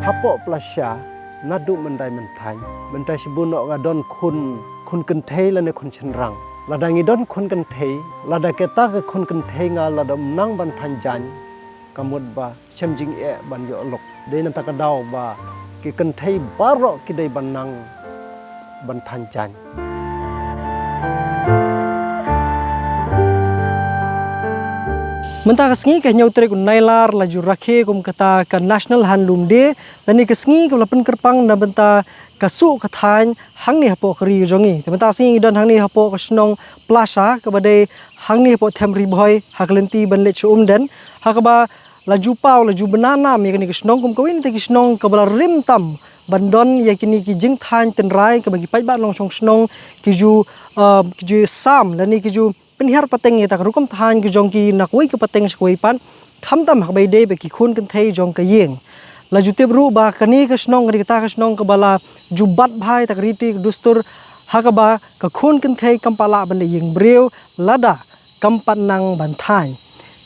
Hapok plasya nadu mendai mentai sibunok ngadon kun kentei lane kun cenrang. Lada ngidon kun kentei, lada keta ke kun kentei nga lada menang ban tanjan. Kamut ba semjing ban yo lok. Dei nanta kadau ba ki kentei barok kidai banang ban tanjan. Mentah kesengi ke nyau trek nailar laju rakhe kum kata ke National Handloom Day dan ni kesengi ke lapan kerpang dan benta kasuk kathan hang ni hapo keri jongi. Benta singi dan hang ni hapo kesnong plaza kepada hang ni hapo them riboy haklenti ban lech dan hakaba laju pau laju benanam ya kini kesnong kum kawin te kesnong kabala rim tam bandon ya kini ki jing than tenrai ke bagi pai bat long song snong kiju sam dan ni kiju penihar pateng ya tak rukum tahan ke jong ki nakui ke pateng sekoi pan kham tam hak bai de be ki khun kan thei jong ka yeng la jute bru ba kani ke snong ri ta ke snong ke bala jubat bhai tak riti dustur hakaba ka khun kan thei kampala ban yeng breu lada kampan nang ban thai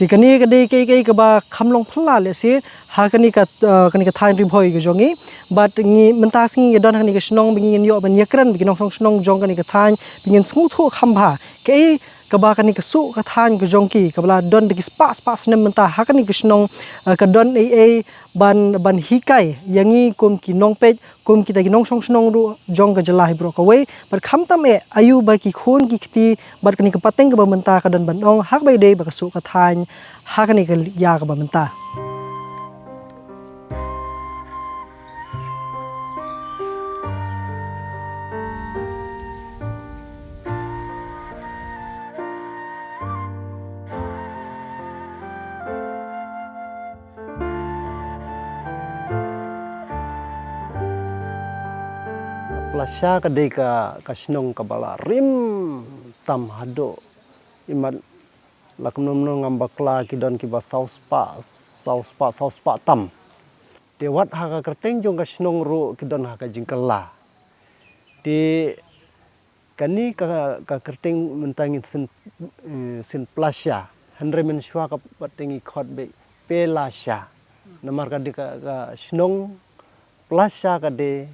ti kani ke de ke ba khamlong phla le se ha kani ka thain ri bhoi ke jongi bat ngi mentas ngi don kani ke snong bingin yo ban yakran bingin song snong jong kani ke thain bingin smu thu khamba ke kabakani kesuk kathan ke jongki kabla don de spa nem mentah hakani kesnong ka don ban hikai yangi kum ki nongpej kum kita ki nongsong snong ru jong ka jelah bro ka wei bar kham tam ayu ba ki khun ki khti bar kani ka pateng ka ba mentah ka don ban ong hak bai de ba kesuk kathan hakani ka ya ka ba mentah. Plasya kadai ka snong kabala rim tam hado imat lakum nom ngambakla kidon kiba sauspa tam dewat haka kerteng jong ka snong ru kidon haka jingkala di kani ka kerteng mentangin sin plasya handre men shwa ka patengi khot be pelasya namar kadi ka snong plasya kade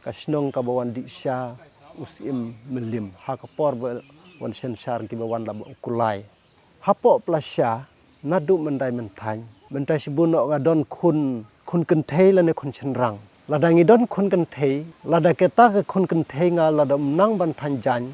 kasnong kabawan diksya usim melim hakapor wan sensar kibawan lab ukulai hapo plasya nadu mentai sibunok ngadon kun kentei lane kun cenrang lada ngidon kun kentei lada keta ke kun kentei nga lada menang ban tanjan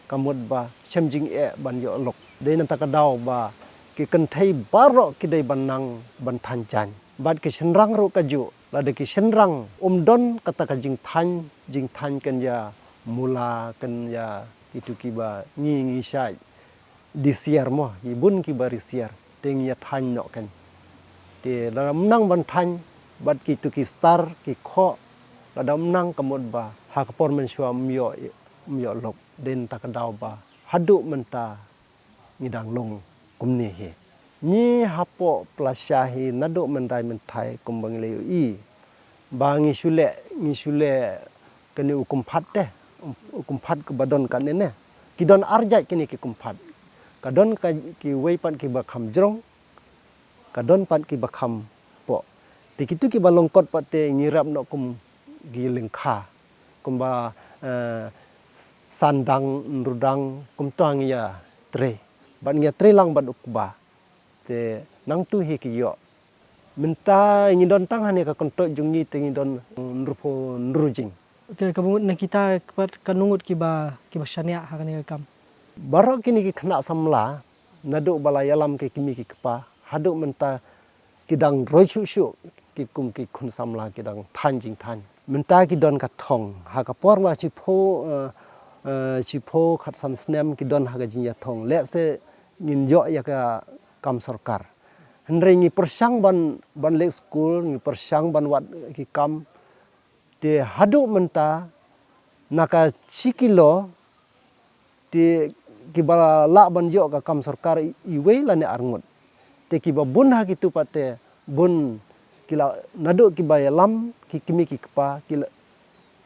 kamut ba semjing ban yo lok dei nanta kadau ba ki kentei barok kidai banang ban tanjan bat ke cenrang ru kaju lada ki senrang don kata ka jing than kan ya mula kan ya itu kiba ngi syai disiar mo ibun kiba risiar teng ya than no kan te lada menang ban than bat ki tu ki star ki kho lada menang kamut ba hakapor men shwa myo lok den takadau ba hadu menta ngidang long kumni he ni hapo plasyahi nado mentai kumbang leu i bangi sule kini ukum phat ke badon kan ne kidon arjat kini ki kumpat kadon ki weipan ki bakham jrong kadon pat ki bakham po tikitu ki balongkot pate ngirap no kum gilengkha kumba sandang rudang kumtang ya tre ban ngia tre lang ban ukba te nang tu hi ki yo menta ngidon tang hane ka kontok jungi te ngidon nrupo nrujing Oke kabungut na kita kanungut kiba syania hakani kam barok kini ki khna samla nadu bala yalam ke kimi ki kpa hadu menta kidang roichu ki kum ki khun samla kidang thanjing than menta ki don ka thong hakapor wa chipo khat san snem ki don haga jing ya thong le se ngin jo ya ka kam sarkar henry ngi persang ban lek school ngi persang ban wat ki kam te hadu menta naka cikilo te kibala la ban jo ka kam sarkar iwe lane arngut te kiba bun ha kitu pate bun kila nadu kiba yalam ki kimi ki kpa kila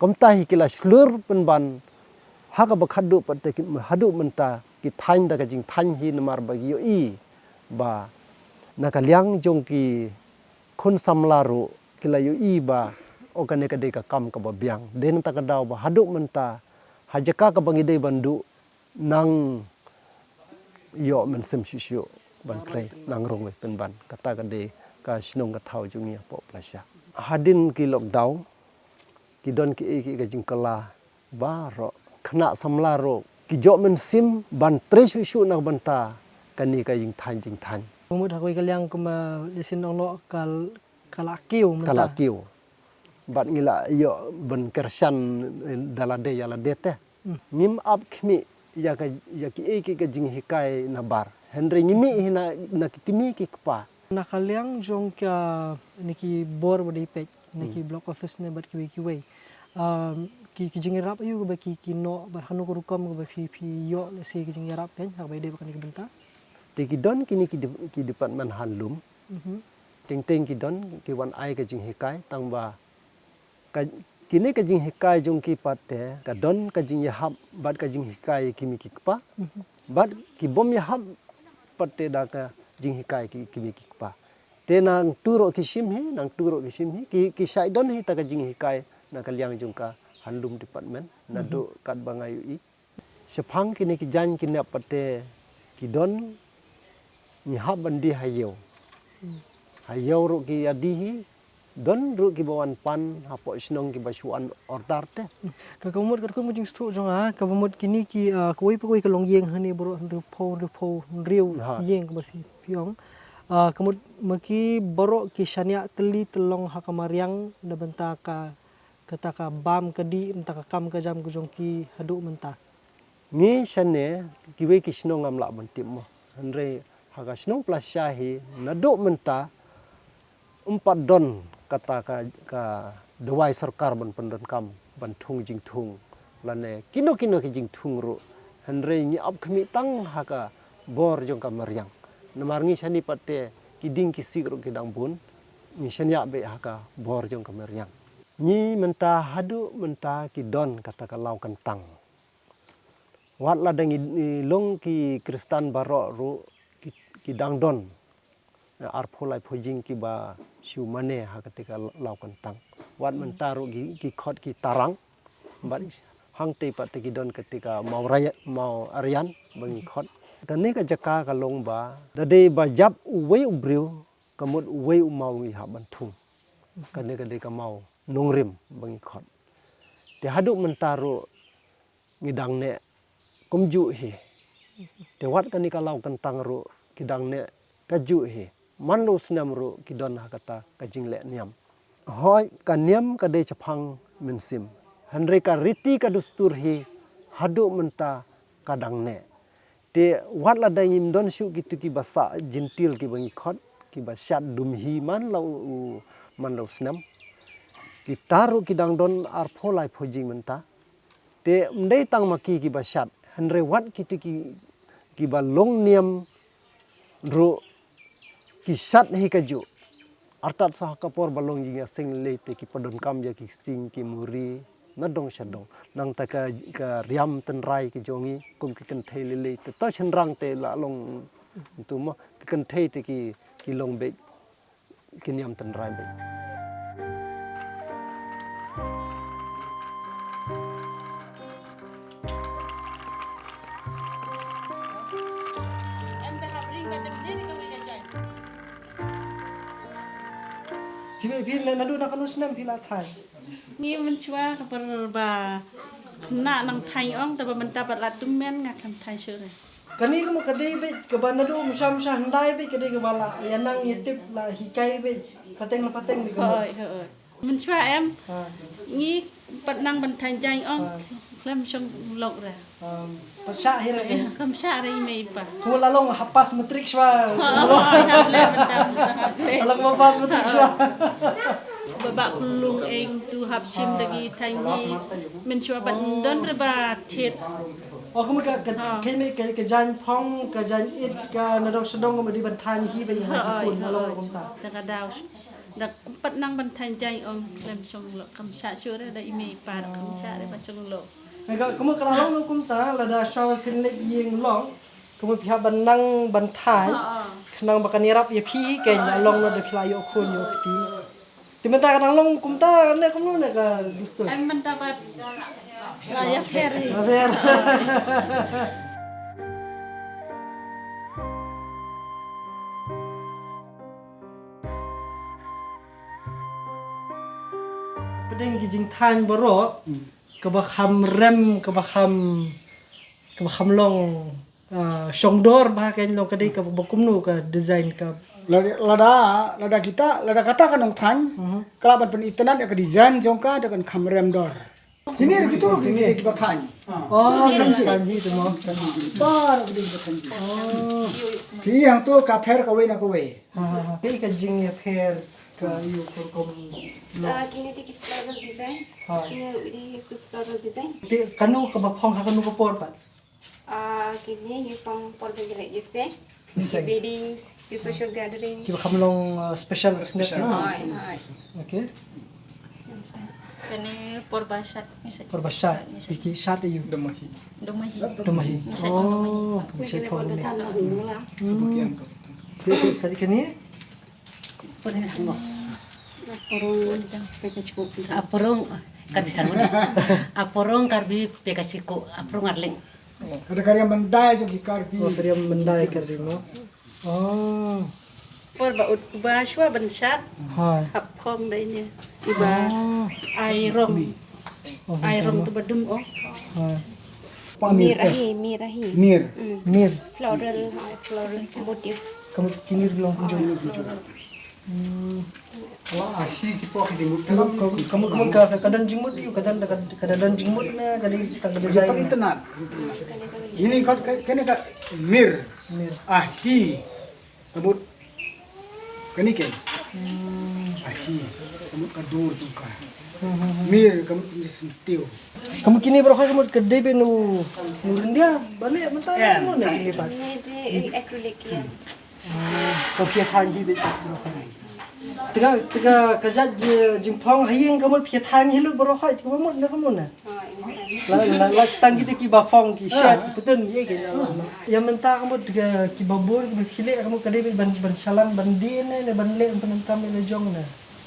komta hi kila slur penban haka bakhadu pate hadu menta ki thain da ka jing thain hi namar ba yo i ba nakaliang jong ki kun samlaru kilayu iba ogane kade ka kam ka babiang den ta kadau ba haduk menta hajaka ka bangide bandu nang yo men sem shishu ban kre nang rong pen ban kata kade ka snong ka thau jungi po plasya hadin ki lockdown ki don ki ka jingkala ba ro khna samlaro ki jo men sim ban tre shishu na banta kani ka jing than Mumut hakoi kaliang kuma lesin ong kal kalakiu menta. kalakiu bat ngila yo ben kersan dalade yalade te ngim ap khmi ya ki jing hikai na bar henry ngimi hina na kitimi ki kpa Na kaliang jong ka niki bor bodi pek niki block office ne bat ki way. Ki jing rap ayu ba ki no bar hanu ko rukom ba fi yo le se ki jing rap kan ha bai de ba kan ki benta. Tikidon kini ki department handlum ting kidon ki wan ai ka jing hikai tangba kini ka jing hikai jong ki pate ka don ka jing yahab bat ka jing hikai kimi ki kpa bat ki bom yahab pate da ka jing hikai ki kimi ki kpa te nang turo ki sim hi ki sai don hi ta ka jing hikai na kaliang jong ka handlum department na do kat bangayu i sepang kini ki jan kini pate kidon ni hab bandi hayau ru ki adihi don ru ki bawan pan hapo snong ki basuan order te Ka kamut ka kumut jing stu jong ka kamut kini ki koi pa koi ka long yeng hani bro ndu po riu yeng ka piong kamut maki boro ki shania teli telong hakamariang na benta ka kata ka bam kadi enta ka kam ka jam ku jong ki hadu menta ni shane ki we ki snong am la bantim mo andre haga snong plus shahi nado menta 4 don kata ka dewai sarkar ban pendon kam ban thung jing thung lane kino ki jing thung ru henre ni ab khmi tang haka bor jong ka maryang namar ngi shani pate ki ding ki sigro ki dang bun ni shanya be haka bor jong ka maryang ni menta hadu menta ki don kata ka lau kentang wat la dang long ki kristan baro ru ki dang don arpholai phojing ki ba siu mane ha ketika lau kentang wat mentaru ki khot ki tarang bat hang te pat ki don ketika mau arian bangi khot tani ka jaka ka long ba dade ba jap uwe ubriu kamut uwe mau i ha banthung kane ka mau nongrim bangi khot te hadu mentaru ngidang ne kumju hi te wat kani ka lau kentang ru kidang ne kaju hi manlo snam ru kidon hakata kajing le niam hoi ka niam ka de chapang mensim henry ka riti ka dustur hi hadu menta kadang ne te wat la dangim don shu gitu ki basa jintil ki bangi khot ki basat dum hi man lo snam ki taru ki dang don ar pholai phojing menta te mdei tang maki ki basat henry wat gitu ki ba long niam ru kisat hi kaju artat sah kapor balong jinga sing leite ki padon kam ja ki sing ki muri nadong shadong nang ta ka riam ten rai ki jongi kum ki kan thei le te ta chenrang te la long tu mo ki kan thei te ki long be ki niam ten rai be Tiba pil na nadu na kanus nam pil athai. Ngi men chua ka par ba na nang thai ong ta ba man ta pat la tum men nga kan thai sure. Kani kamu kadai be ke ban nadu musa handai be kadai ke bala yanang yetip la hikai be pateng be kamu. Hoi. Men chua em ngi pat nang ban thai jai ong klam chong lok ra. Pasha hira ke. Kam sha ra ime pa. Kamu lalong hapas metrik shwa. Alang Alang mapas metrik shwa. ba lung eng tu hap sim dagi thai ni men chua pat don ra ba thet. Oh kamu keme ke jan phong ke jan it ka nadong sedong kamu di bantan hi be yang pun lalong kamu ta. Ta ka daw dak pat nang ban thai jai ong klam chong lok kam sha sure da ime pa kam sha ra ba chong lok. Kamu kalau kamu ta la da shwa kin le yeng long kamu pihak banang bantai nang bakan nirap ya phi ke long no de klayo khon yo kti timenta kan long kumta ne kamno ne ka gusto Ay mendapat layak ferry. Aver. Pedeng gijing than boro ka ba kham rem ka ba kham long shongdor ba ka long ka dei ka ba kumnu ka design ka lada kita lada kata kan than kelaban pen itenan ya ke design jongka dengan kamrem dor jinir gitu loh gini kita than oh kan ji tu mo bar gede kita than pi yang tu kafer ka we na ko we ha ke ka jing ya pher ka yu kom Kini tikit floral design. ha Kini di floral design. ti kanu ka ba phong ha kanu ka por pa Kini you from Porto Jelek Jese. Jese. Weddings, the social gathering. ki ba kham long special snack Hai, hai. okay Kani porbasat por basat ki shat yu domahi. domahi oh cek phong ni tadi kani Aporong karbi pekasiko aporong arling. ada karya mendai jo gikar pi oh kariam mendai karimo oh Porba utba shwa bansat hai hap khom dai ni. Iba ai rong. Ai rong tu badum oh. hai pamir Mirahi. mir mir Floral motif. kamu kini bilang kunjung wah hi ki po ki mut kamu ka kadan jingmut yu kadan jingmut na kadi kita ka design Seperti itenan ini kan kene ka mir mir ahi rambut kani ken ahi rambut kadur tuka mir kamu sentiu kamu kini bro kamu kedai be nu dia balik mentah kamu na kini pat Ini di acrylic ya. kau pia thanji be bro tega kajat jingpong hayeng kamu pia thanji lu bro khai kamu na kamu na la stang kita ki ba phong ki shat putun ye ke yang mentah kamu tega ki babur ki khile kamu kedai be ban salam ban di ne ban le untuk kam le jong na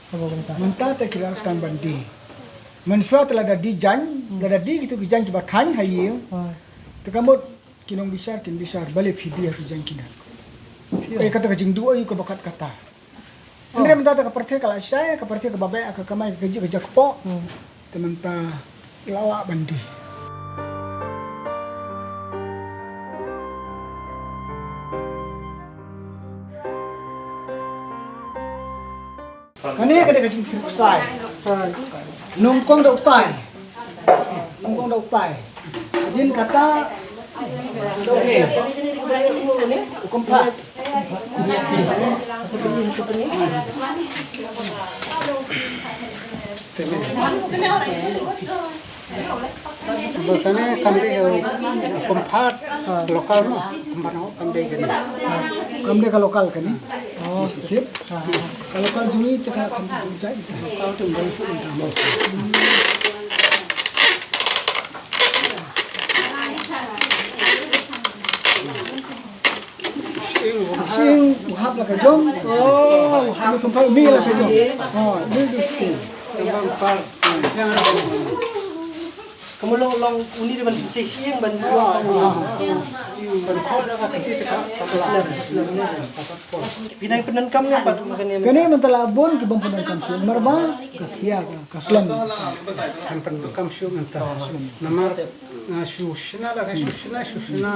kamu mentah mentah tak kira stand bandi manusia telah ada dijan ada di gitu kijan coba tanya hayeng tekamot kinong besar kin besar balik video kijan kina kata kajing dua yuk kebakat kata Andre mentah tak keperti kalau saya keperti ke babai ke kamai kerja kerja kepo tementah lawak bandi Kani kada kajing tiruk sai nungkong da upai jin kata oke hukum pak Bahkan kami kompat lokal mah kemana kami gini. kami ka lokal kani oh sip kalau lokal jui cakap kami jai lokal tu baru sudah tahu sing uhap lah kajong oh uhap kompat mi lah kajong oh mi tu kamu long uni di ban sesi yang ban pinai penan kam ni apa makanya kani mentalabon ke bampunan kamsu marba ke kia ke slam Kan pendukam syu mentah. Namar shushna lah shushna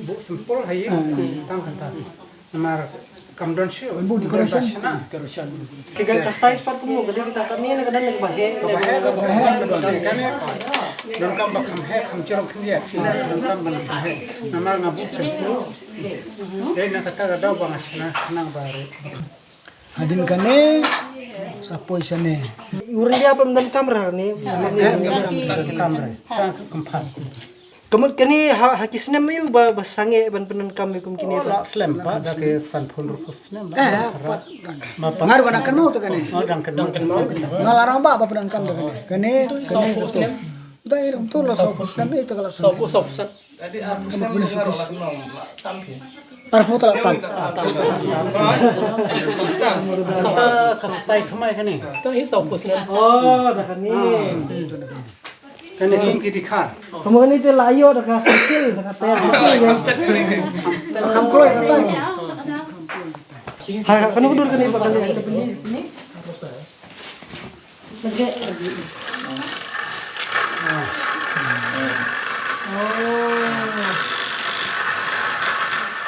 bu sempol hai tang kanta. Namar kamdon syu bu decoration. kegal ka size par kamu gede kita kan ni kadang nak bahe Kami don kam bakam he kam jorong kini don kam ban kam he. Namar ngabu sempol. Dai nak kata ada bang asna nang baru. hadin kani sapoi sane urang dia apa mendan kamera ni Kamera. Tang kempat. kamu kini hakisna mayu ba sange ban penan kam kum kini Lah slam pa da ke san phun rufus nem. ngaru kana kanu tu kani Oh dang kenal. ngalarang ba bapunan kam kani kani dai rum tu la so slam itu kalau so Tarfu tak tam. Sata katai thumai kani. Oh, dah kan ni. Kani tum ki dikhar. Kamu kan itu layo dah kan sikil, dah kata ya. Kam kroy kata. Ha, kan udur kan ni bakal ni.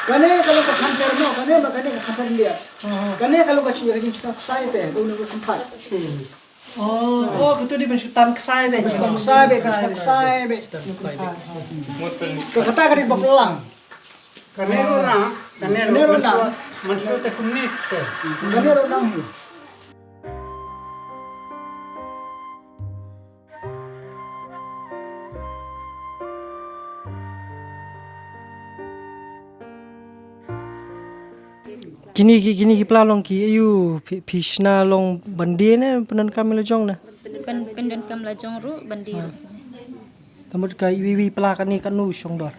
Kane kalau ke kantor mo, kane makane ke kantor dia. Kane kalau ke sini kita sai teh, tu nak tempat. Oh, itu di pensutan kesai be. Sai be. Kata kane bapelang. Kanero na. Kanero na. Mansur te kunis te. Kanero nang. Kini ki pelalong ki ayu pishna long bandi ne penan kami lejong na. Pendan kam lajong ru bandi. Tamut ka iwi pelakan ni kanu syong dor.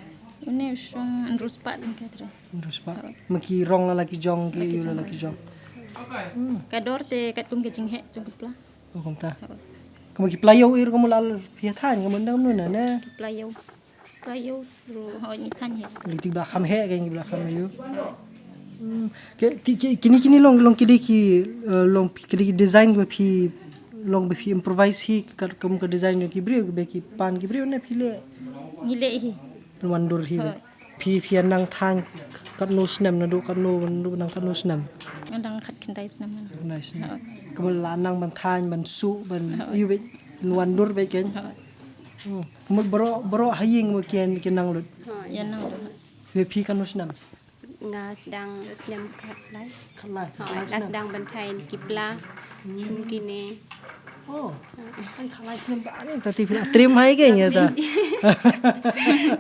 Ini usung andrus pak tingkat re. Terus pak. Maki rong lalaki jong ki iyu lalaki jong. Kador te kat kum kecing he jong kepla. Oh komta. Kamu ki pelayo ir kamu lal pia than kamu ndam nu na na. Pelayo ru ho ni than he. Li ti belakam he ka ngi belakam ayu. Kini long kidi ki long kidi ki design ke pi long be pi improvise hi kamu ka design ki brio be ki pan ki brio na pile Ngile hi. wandur hi pi nang than kat no snam na do kat no nang kat no snam Andang khat kendai snaman. nice kamu lanang ban than ban su ban yu be wandur be ken kamu bro haying mo ken nang lut Yan nang. be pi kat no snam Nga sedang senam kat lai. khalai Nga sedang bantai kibla. Mungkin ni. oh ai khalai snam ba ni tati trim hai ke nya ta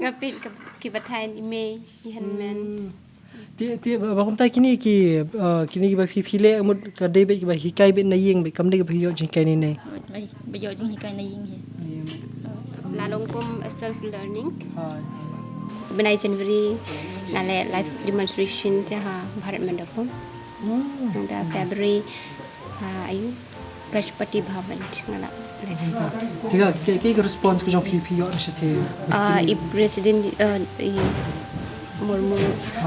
Ngapit kibatai ime ihan men. Ti ba kum ta kini ki ba phile mut ka dei be ki ba hikai be na yeng be kam de ba hiyo jin kai ni nei Bai bayo jing hikai na ying he. Lalong kum self learning. ha Benai Januari nale live demonstration jaha Bharat Mandapam. Nda February ayu Rashtrapati Bhavan ngala. tiga ke response ko jong phi yo na shathe I President Murmu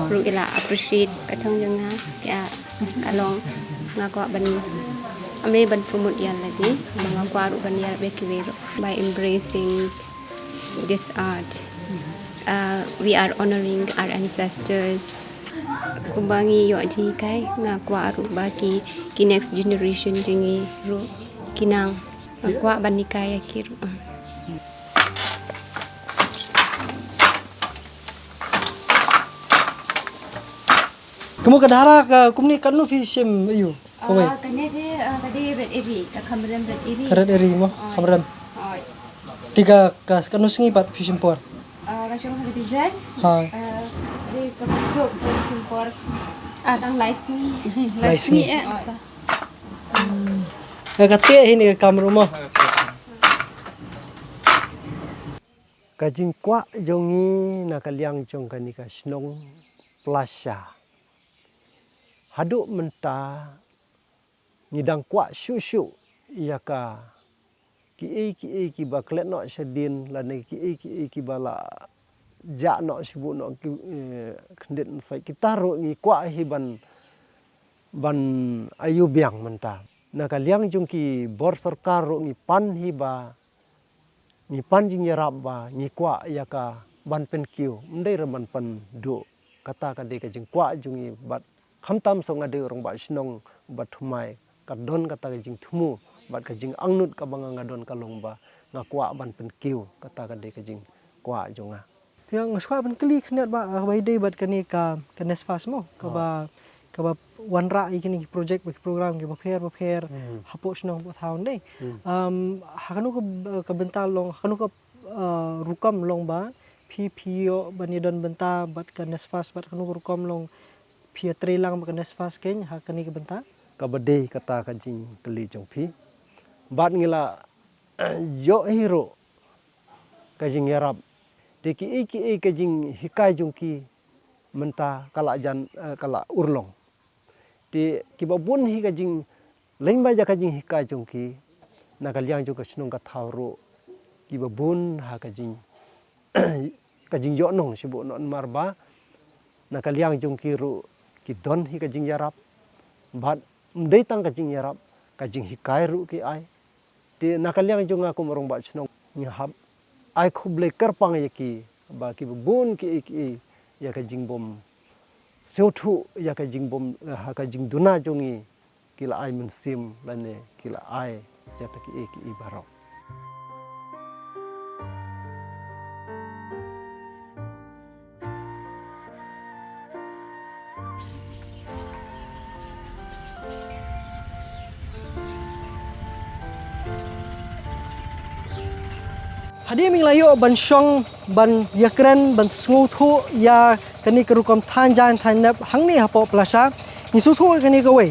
ru ila appreciate kathong jong na kya kalong ngako ban ame ban promote yan lagi mga kwaru ban yar be kiwero by embracing this art. We are honoring our ancestors. Kumbangi yo ji kai nga kwa ru ba ki next generation jingi ru kinang kwa banikaya ki ru. kamu ka dara ka kumni kanu phi sim ayu komai Kanya de tadi red eri kamran red eri. karat eri mo kamram tiga ka kanu singi pat phi sim por Rasyo mga design. ha Di kapasok simpor. Atang license. license ka te hini ka kamru mo Kajing kwa jongi na kaliang jong kanika snong plasha. Haduk menta ngidang kwa syu ia ka ki ba klet no sedin la ne ki bala ja no sibu no khndet sai kita ro ngi kwa hi ban ayu biang menta na kaliang jong ki bor sarkar ro ngi pan hi ba ngi pan jing yarab ba ngi kwa ya ka ban pen kiu ndai ra ban pan do kata ka de ka jing kwa jungi bat khamtam song ade rong ba snong bat thumai ka don kata ka jing thumu bat ka jing angnut ka banga ngadon ka long ba nga kwa ban pen kiu kata ka de ka jing kwa jonga tiang ngskwa ban kli khnet ba bai dei bat kani ka nesfas mo ka ba wanra ikini project program ke ba pher hapo snong ba thaun dei hakanu ka bental long hakanu ka rukam long ba pio banidon benta bat ka nesfas bat kanu rukam long pia trelang ba ka nesfas ken hakani ka benta ka bade kata ka jing kli jong phi bat ngila yo hero ka jing yarab te ki ka jing hikai jong ki menta kala jan kala urlong. Ti kibabun hi kajing lain baja kajing hika jongki nakaliang jong kasnong kathauro kibabun ha kajing kajing yonong sibu non marba nakaliang jong kiru kidon hi kajing yarap bat mdei tang kajing yarap kajing hikai ru ki ai ti nakaliang jong aku morong ba snong nyahap ai khuble kerpang yaki ba kibabun ki ya kajing bom seuthu ya kajing bom ha kajing duna jongi kila ai mensim lane kila ai jata ki barok. Hadi minglayo ban syong ban yakren ban snguthu ya kani kerukam thanjan thanap hangni hapo plasa ni suthu kani kawe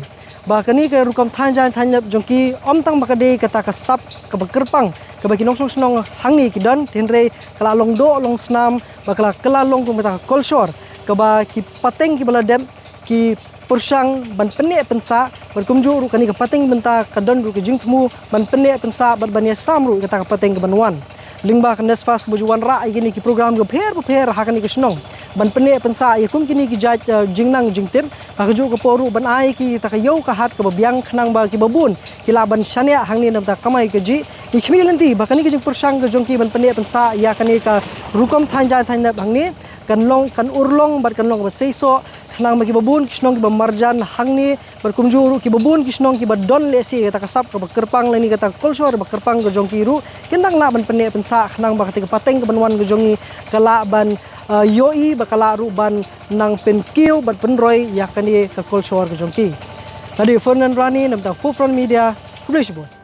ba kani kerukam thanjan thanap jongki omtang bakade kata kasap ke bekerpang ke bagi nongsong snong hangni kidan tenre kala long do long snam bakala kala long kumata kolsor ke ba ki pateng ki baladem ki pursang ban pene pensa berkumju ru kani ke pateng benta kadon ru ke jingtmu ban pene pensa bat bania samru kata ke pateng ke banwan lingba kandas fas bujuan ra igini ki program go pher hakani ki snong ban pene pensa ya kum kini ki jaj jingnang jingtim hakju ko poru ban ai ki takayau ka hat ko biang khnang ba ki babun kila ban shania hangni nam ta kamai ke ji ki khmi lanti bakani ki jing pursang go jongki ban pene pensa ya kani ka rukom thanja thanja bangni kanlong kan urlong bat kanlong ba seiso khnang ba ki babun kisnong ki ba marjan hangni berkumjuru ki babun kisnong ki ba don lesi kata kasap ka kerpang leni kata kolsor ba kerpang go jongki ru kendang na ban pene pensa khnang ba ketika pateng ke banwan go jongi kala ban yoi bakala ru ban nang penkiu bat penroy yakani ka kolsor go jongki tadi Fernand Rani namta Full Front Media Publish Board.